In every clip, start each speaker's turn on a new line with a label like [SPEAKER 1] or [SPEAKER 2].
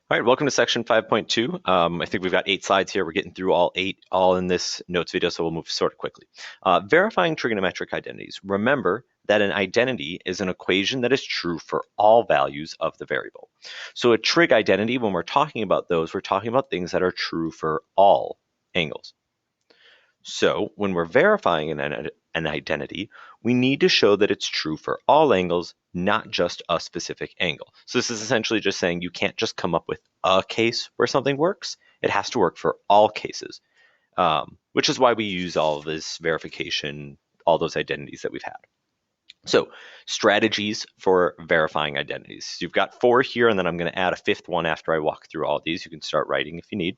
[SPEAKER 1] All right, welcome to section 5.2. I think we've got 8 slides here. We're getting through all 8, all in this notes video, so we'll move sort of quickly. Verifying trigonometric identities. Remember that an identity is an equation that is true for all values of the variable. So a trig identity, when we're talking about those, we're talking about things that are true for all angles. So when we're verifying an identity, we need to show that it's true for all angles, not just a specific angle. So this is essentially just saying you can't just come up with a case where something works. It has to work for all cases, which is why we use all of this verification, all those identities that we've had. So strategies for verifying identities. You've got 4 here, and then I'm going to add a 5th one after I walk through all these. You can start writing if you need.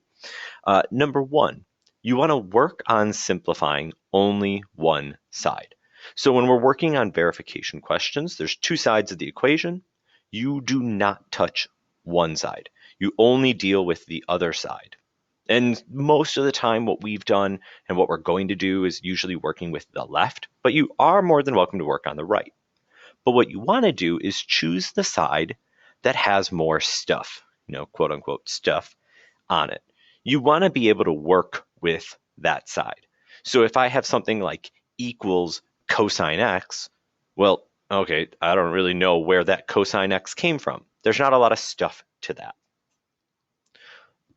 [SPEAKER 1] Number 1, you want to work on simplifying only one side. So when we're working on verification questions, there's 2 sides of the equation. You do not touch one side. You only deal with the other side. And most of the time, what we've done and what we're going to do is usually working with the left, but you are more than welcome to work on the right. But what you want to do is choose the side that has more stuff, quote unquote stuff on it. You want to be able to work with that side. So if I have something like equals cosine x, well, okay, I don't really know where that cosine x came from. There's not a lot of stuff to that.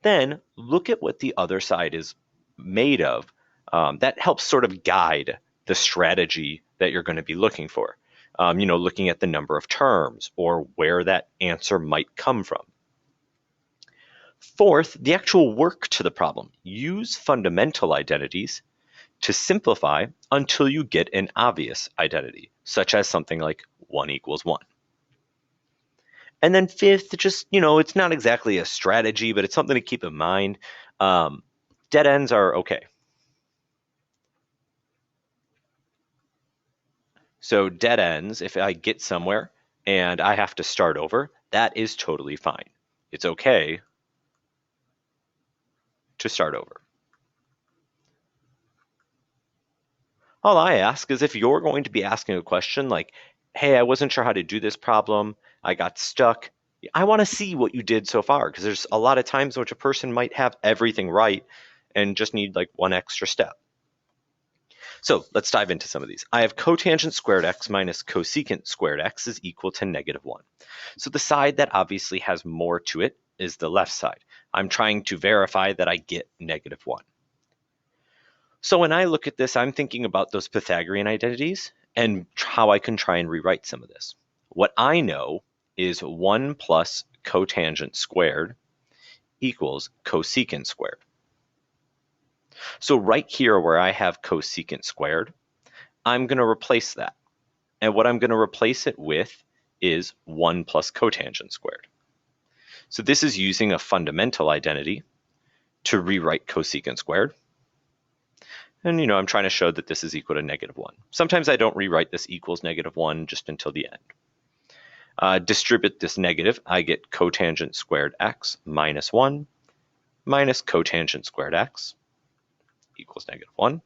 [SPEAKER 1] Then look at what the other side is made of. That helps sort of guide the strategy that you're going to be looking for. Looking at the number of terms or where that answer might come from. Fourth, the actual work to the problem. Use fundamental identities to simplify until you get an obvious identity, such as something like 1 equals 1. And then fifth, just, it's not exactly a strategy, but it's something to keep in mind. Dead ends are okay. So dead ends, if I get somewhere and I have to start over, that is totally fine. It's okay to start over. All I ask is if you're going to be asking a question like, hey, I wasn't sure how to do this problem, I got stuck. I want to see what you did so far, because there's a lot of times in which a person might have everything right and just need like one extra step. So let's dive into some of these. I have cotangent squared x minus cosecant squared x is equal to -1. So the side that obviously has more to it is the left side. I'm trying to verify that I get -1. So when I look at this, I'm thinking about those Pythagorean identities and how I can try and rewrite some of this. What I know is 1 plus cotangent squared equals cosecant squared. So right here where I have cosecant squared, I'm going to replace that. And what I'm going to replace it with is 1 plus cotangent squared. So this is using a fundamental identity to rewrite cosecant squared. And, I'm trying to show that this is equal to -1. Sometimes I don't rewrite this equals -1 just until the end. Distribute this negative, I get cotangent squared x minus 1 minus cotangent squared x equals -1.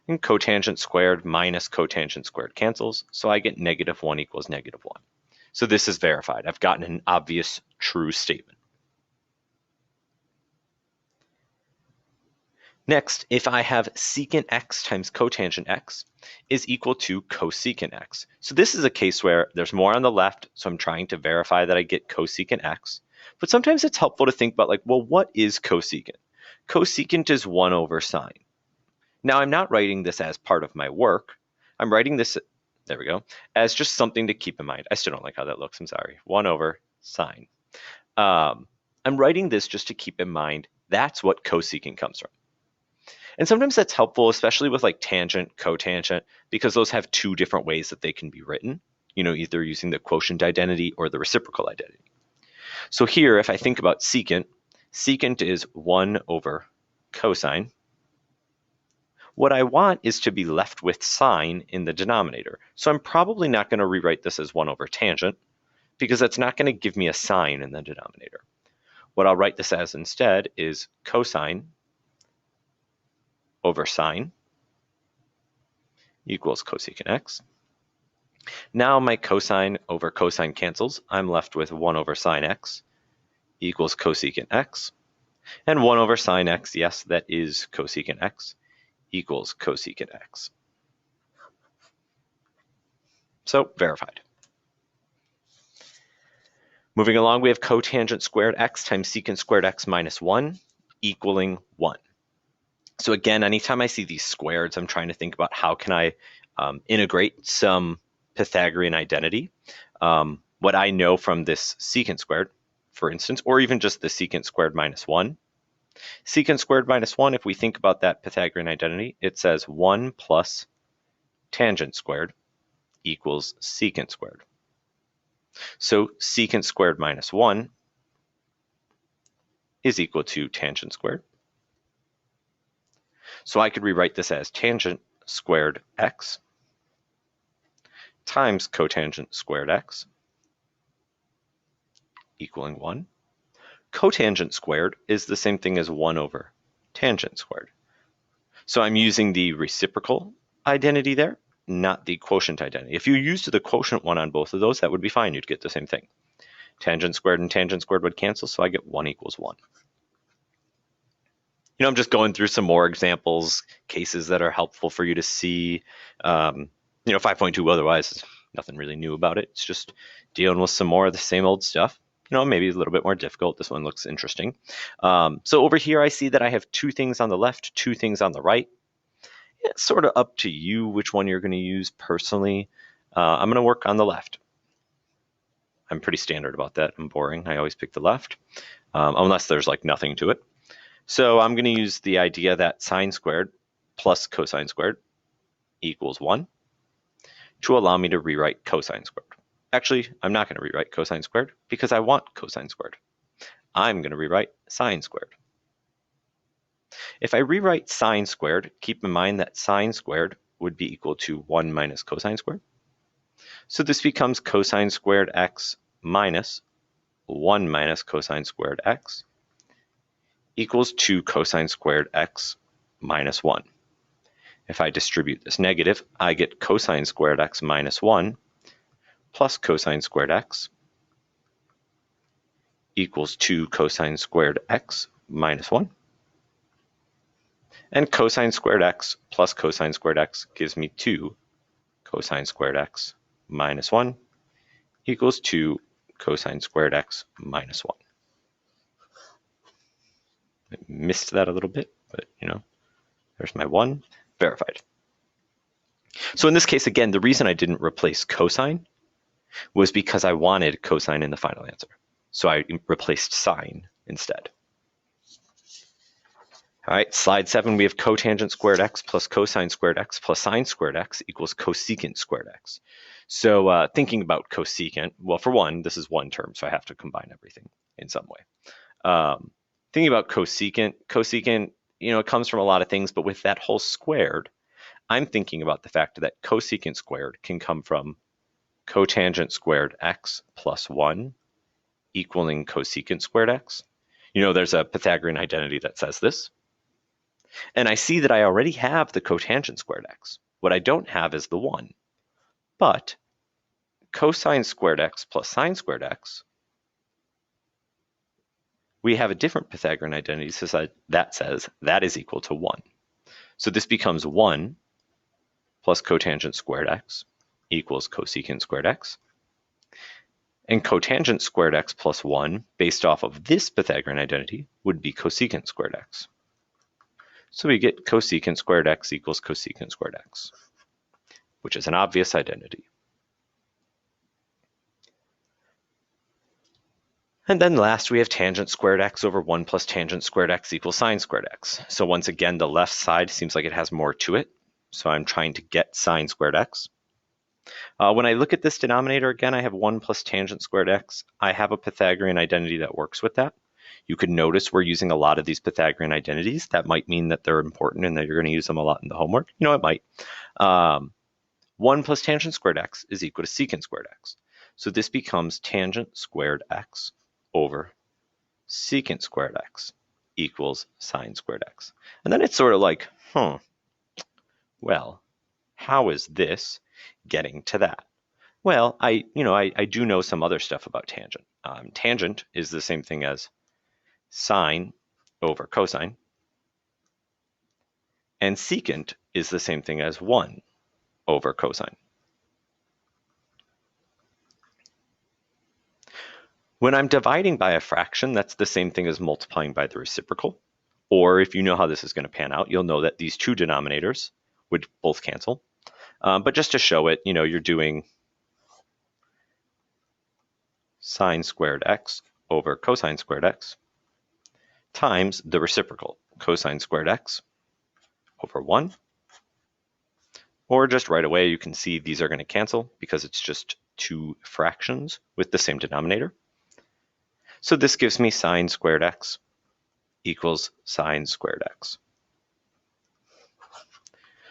[SPEAKER 1] And cotangent squared minus cotangent squared cancels, so I get -1 equals -1. So this is verified. I've gotten an obvious true statement. Next, if I have secant x times cotangent x is equal to cosecant x. So this is a case where there's more on the left, so I'm trying to verify that I get cosecant x. But sometimes it's helpful to think about like, well, what is cosecant? Cosecant is 1 over sine. Now I'm not writing this as part of my work. I'm writing this, there we go, as just something to keep in mind. I still don't like how that looks, I'm sorry. 1 over sine. I'm writing this just to keep in mind that's what cosecant comes from. And sometimes that's helpful, especially with like tangent, cotangent, because those have 2 different ways that they can be written, either using the quotient identity or the reciprocal identity. So here, if I think about secant, secant is 1 over cosine. What I want is to be left with sine in the denominator. So I'm probably not going to rewrite this as 1 over tangent, because that's not going to give me a sine in the denominator. What I'll write this as instead is cosine over sine equals cosecant x. Now my cosine over cosine cancels. I'm left with 1 over sine x equals cosecant x. And 1 over sine x, yes, that is cosecant x, equals cosecant x. So verified. Moving along, we have cotangent squared x times secant squared x minus 1 equaling 1. So again, anytime I see these squareds, I'm trying to think about how can I integrate some Pythagorean identity. What I know from this secant squared, for instance, or even just the secant squared minus 1. Secant squared minus 1, if we think about that Pythagorean identity, it says 1 plus tangent squared equals secant squared. So secant squared minus 1 is equal to tangent squared. So I could rewrite this as tangent squared x times cotangent squared x equaling 1. Cotangent squared is the same thing as 1 over tangent squared. So I'm using the reciprocal identity there, not the quotient identity. If you used the quotient one on both of those, that would be fine. You'd get the same thing. Tangent squared and tangent squared would cancel, so I get 1 equals 1. I'm just going through some more examples, cases that are helpful for you to see. 5.2 otherwise is nothing really new about it. It's just dealing with some more of the same old stuff. Maybe a little bit more difficult. This one looks interesting. So over here, I see that I have 2 things on the left, 2 things on the right. It's sort of up to you which one you're going to use personally. I'm going to work on the left. I'm pretty standard about that. I'm boring. I always pick the left, unless there's like nothing to it. So I'm going to use the idea that sine squared plus cosine squared equals 1 to allow me to rewrite cosine squared. Actually, I'm not going to rewrite cosine squared because I want cosine squared. I'm going to rewrite sine squared. If I rewrite sine squared, keep in mind that sine squared would be equal to 1 minus cosine squared. So this becomes cosine squared x minus 1 minus cosine squared x equals 2 cosine squared x minus 1. If I distribute this negative, I get cosine squared x minus 1 plus cosine squared x equals 2 cosine squared x minus 1. And cosine squared x plus cosine squared x gives me 2 cosine squared x minus 1 equals 2 cosine squared x minus 1. I missed that a little bit, but there's my 1, verified. So in this case, again, the reason I didn't replace cosine was because I wanted cosine in the final answer. So I replaced sine instead. All right, slide 7, we have cotangent squared x plus cosine squared x plus sine squared x equals cosecant squared x. So thinking about cosecant, well, for one, this is one term, so I have to combine everything in some way. Thinking about cosecant, it comes from a lot of things, but with that whole squared, I'm thinking about the fact that cosecant squared can come from cotangent squared x plus 1 equaling cosecant squared x. There's a Pythagorean identity that says this. And I see that I already have the cotangent squared x. What I don't have is the 1. But cosine squared x plus sine squared x, we have a different Pythagorean identity that says that is equal to 1. So this becomes 1 plus cotangent squared x equals cosecant squared x. And cotangent squared x plus 1, based off of this Pythagorean identity, would be cosecant squared x. So we get cosecant squared x equals cosecant squared x, which is an obvious identity. And then last, we have tangent squared x over 1 plus tangent squared x equals sine squared x. So once again, the left side seems like it has more to it. So I'm trying to get sine squared x. When I look at this denominator again, I have 1 plus tangent squared x. I have a Pythagorean identity that works with that. You could notice we're using a lot of these Pythagorean identities. That might mean that they're important and that you're going to use them a lot in the homework. It might. 1 plus tangent squared x is equal to secant squared x. So this becomes tangent squared x over secant squared x equals sine squared x. And then it's sort of like, well, how is this getting to that? Well, I do know some other stuff about tangent. Tangent is the same thing as sine over cosine, and secant is the same thing as 1 over cosine. When I'm dividing by a fraction, that's the same thing as multiplying by the reciprocal. Or if you know how this is going to pan out, you'll know that these two denominators would both cancel. But just to show it, you're doing sine squared x over cosine squared x times the reciprocal, cosine squared x over 1. Or just right away, you can see these are going to cancel because it's just two fractions with the same denominator. So this gives me sine squared x equals sine squared x.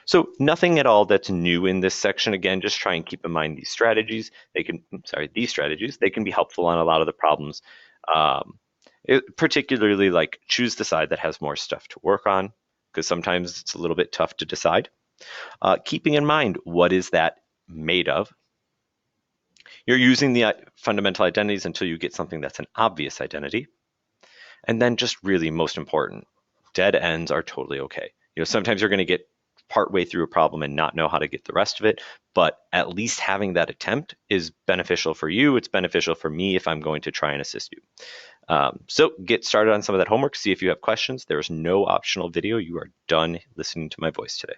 [SPEAKER 1] So nothing at all that's new in this section. Again, just try and keep in mind these strategies. These strategies, they can be helpful on a lot of the problems. Particularly like choose the side that has more stuff to work on, because sometimes it's a little bit tough to decide. Keeping in mind, what is that made of? You're using the fundamental identities until you get something that's an obvious identity. And then just really most important, dead ends are totally okay. Sometimes you're going to get partway through a problem and not know how to get the rest of it, but at least having that attempt is beneficial for you. It's beneficial for me if I'm going to try and assist you. So get started on some of that homework. See if you have questions. There is no optional video. You are done listening to my voice today.